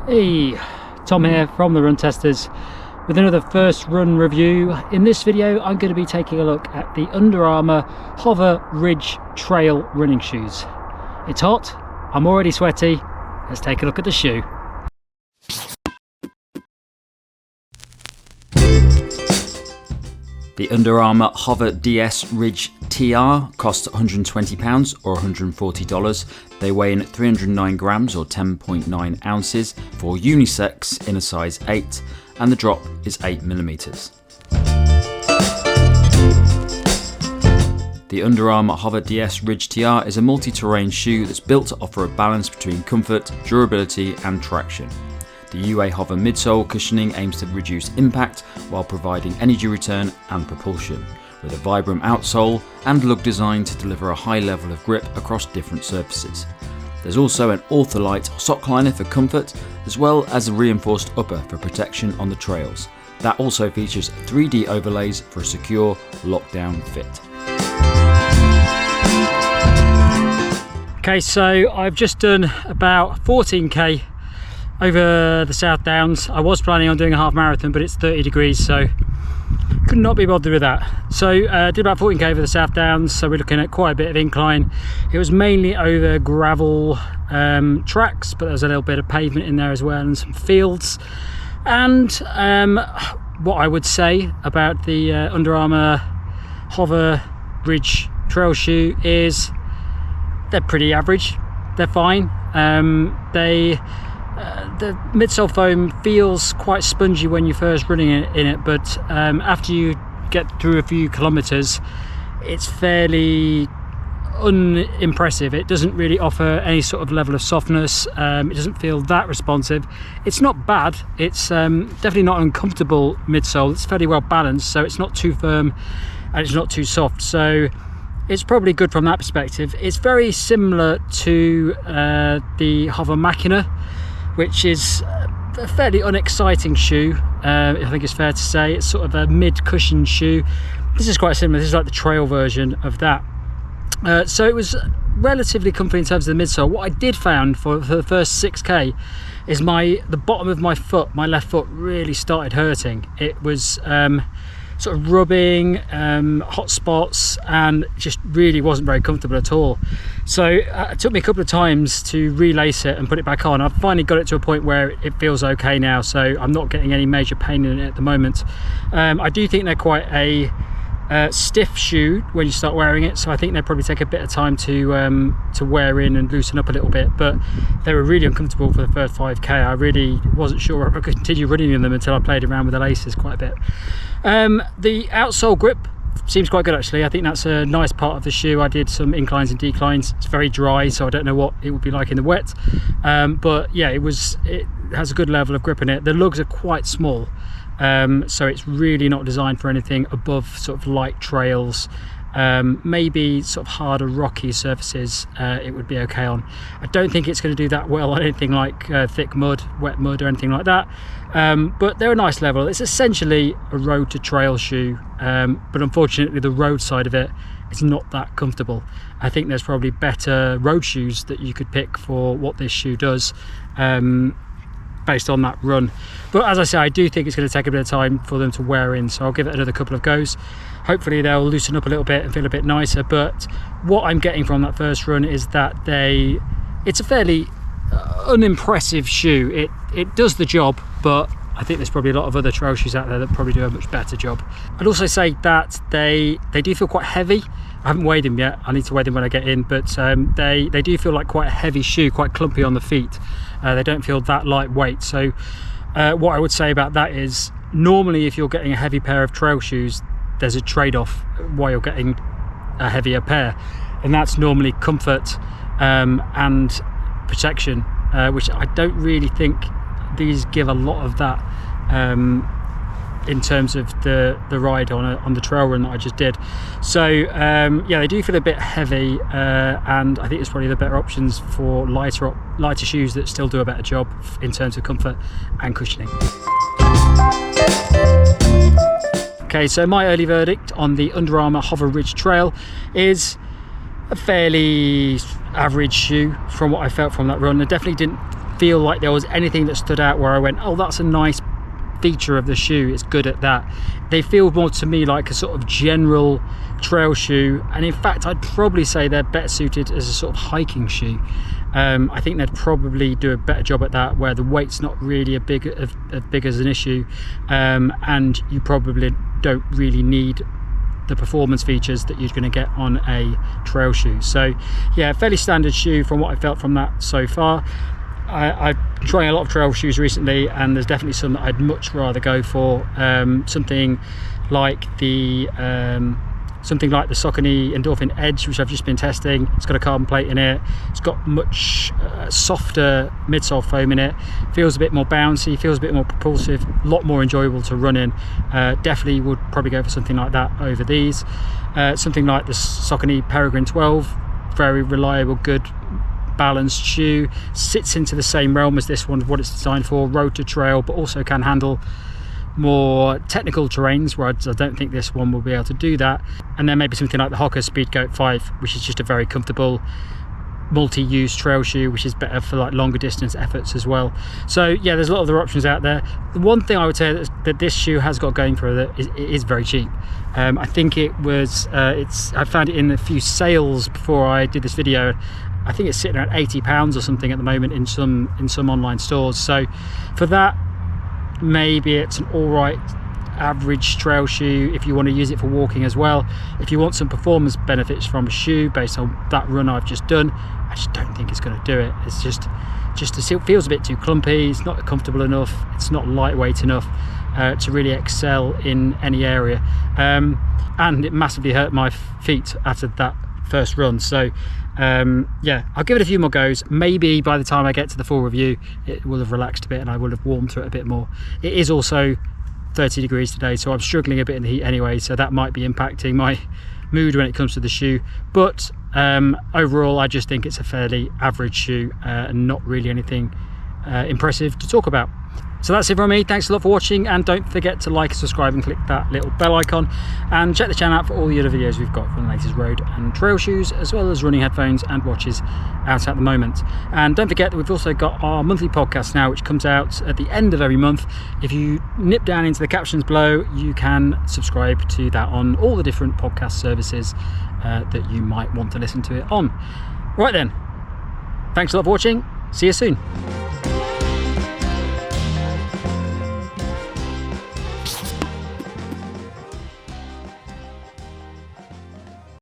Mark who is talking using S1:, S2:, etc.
S1: Hey, Tom here from the Run Testers with another first run review. In this video I'm going to be taking a look at the Under Armour HOVR Ridge trail running shoes. It's hot, I'm already sweaty, let's take a look at the shoe. The Under Armour HOVR DS Ridge TR costs £120 or $140. They weigh in 309 grams or 10.9 ounces for unisex in a size 8, and the drop is 8mm. The Under Armour HOVR DS Ridge TR is a multi-terrain shoe that's built to offer a balance between comfort, durability and traction. The UA HOVR midsole cushioning aims to reduce impact while providing energy return and propulsion, with a Vibram outsole and lug design to deliver a high level of grip across different surfaces. There's also an Ortholite sock liner for comfort, as well as a reinforced upper for protection on the trails. That also features 3D overlays for a secure lockdown fit. Okay, so I've just done about 14k over the South Downs. I was planning on doing a half marathon, but it's 30 degrees, so could not be bothered with that. So did about 14k over the South Downs, so we're looking at quite a bit of incline. It was mainly over gravel tracks, but there was a little bit of pavement in there as well and some fields. And what I would say about the Under Armour HOVR Ridge trail shoe is they're pretty average, they're fine. The midsole foam feels quite spongy when you're first running in it, but after you get through a few kilometers it's fairly unimpressive. It doesn't really offer any sort of level of softness. It doesn't feel that responsive. It's not bad, it's definitely not uncomfortable midsole. It's fairly well balanced, so it's not too firm and it's not too soft, so it's probably good from that perspective. It's very similar to the HOVR Machina, which is a fairly unexciting shoe. I think it's fair to say it's sort of a mid-cushion shoe. This is quite similar. This is like the trail version of that. So it was relatively comfy in terms of the midsole. What I did find for the first 6k is the bottom of my foot, my left foot, really started hurting. It was sort of rubbing, hot spots, and just really wasn't very comfortable at all. So it took me a couple of times to relace it and put it back on. I've finally got it to a point where it feels okay now, so I'm not getting any major pain in it at the moment. I do think they're quite a stiff shoe when you start wearing it, so I think they probably take a bit of time to wear in and loosen up a little bit, but they were really uncomfortable for the first 5k. I really wasn't sure if I could continue running in them until I played around with the laces quite a bit. The outsole grip seems quite good actually. I think that's a nice part of the shoe. I did some inclines and declines. It's very dry, so I don't know what it would be like in the wet, but yeah, it has a good level of grip in it. The lugs are quite small, so it's really not designed for anything above sort of light trails. Maybe sort of harder rocky surfaces it would be okay on. I don't think it's going to do that well on anything like thick mud, wet mud or anything like that, but they're a nice level. It's essentially a road to trail shoe, but unfortunately the road side of it is not that comfortable. I think there's probably better road shoes that you could pick for what this shoe does, based on that run. But as I say, I do think it's going to take a bit of time for them to wear in, so I'll give it another couple of goes. Hopefully they'll loosen up a little bit and feel a bit nicer. But what I'm getting from that first run is that it's a fairly unimpressive shoe. It does the job, but I think there's probably a lot of other trail shoes out there that probably do a much better job. I'd also say that they do feel quite heavy. I haven't weighed them yet, I need to weigh them when I get in, but they do feel like quite a heavy shoe, quite clumpy on the feet. They don't feel that lightweight. So what I would say about that is, normally if you're getting a heavy pair of trail shoes, there's a trade-off while you're getting a heavier pair, and that's normally comfort and protection, which I don't really think these give a lot of that in terms of the ride on the trail run that I just did. So yeah, they do feel a bit heavy, and I think it's probably the better options for lighter shoes that still do a better job in terms of comfort and cushioning. Okay, so my early verdict on the Under Armour HOVR Ridge Trail a fairly average shoe from what I felt from that run. I definitely didn't feel like there was anything that stood out where I went, oh, that's a nice feature of the shoe, it's good at that. They feel more to me like a sort of general trail shoe, and in fact I'd probably say they're better suited as a sort of hiking shoe. I think they'd probably do a better job at that, where the weight's not really a big as an issue, and you probably don't really need the performance features that you're going to get on a trail shoe. So yeah, fairly standard shoe from what I felt from that so far. I've been trying a lot of trail shoes recently, and there's definitely some that I'd much rather go for. Something like the Saucony Endorphin Edge, which I've just been testing. It's got a carbon plate in it. It's got much softer midsole foam in it. Feels a bit more bouncy, feels a bit more propulsive, a lot more enjoyable to run in. Definitely would probably go for something like that over these. Something like the Saucony Peregrine 12, very reliable, good, balanced shoe. Sits into the same realm as this one, what it's designed for, road to trail, but also can handle more technical terrains, where I don't think this one will be able to do that. And then maybe something like the Hoka Speedgoat 5, which is just a very comfortable multi-use trail shoe, which is better for like longer distance efforts as well. So yeah, there's a lot of other options out there. The one thing I would say that this shoe has got going for it is it is very cheap. I think it was I found it in a few sales before I did this video. I think it's sitting around £80 or something at the moment in some online stores. So for that, maybe it's an all right average trail shoe if you want to use it for walking as well. If you want some performance benefits from a shoe based on that run I've just done, I just don't think it's going to do it. It's just it feels a bit too clumpy. It's not comfortable enough. It's not lightweight enough to really excel in any area, and it massively hurt my feet after that first run. So yeah, I'll give it a few more goes. Maybe by the time I get to the full review it will have relaxed a bit and I will have warmed to it a bit more. It is also 30 degrees today, so I'm struggling a bit in the heat anyway, so that might be impacting my mood when it comes to the shoe. But overall I just think it's a fairly average shoe, and not really anything impressive to talk about. So that's it from me. Thanks a lot for watching, and don't forget to like and subscribe and click that little bell icon, and check the channel out for all the other videos we've got from the latest road and trail shoes, as well as running headphones and watches out at the moment. And don't forget that we've also got our monthly podcast now, which comes out at the end of every month. If you nip down into the captions below, you can subscribe to that on all the different podcast services that you might want to listen to it on. Right then, thanks a lot for watching. See you soon.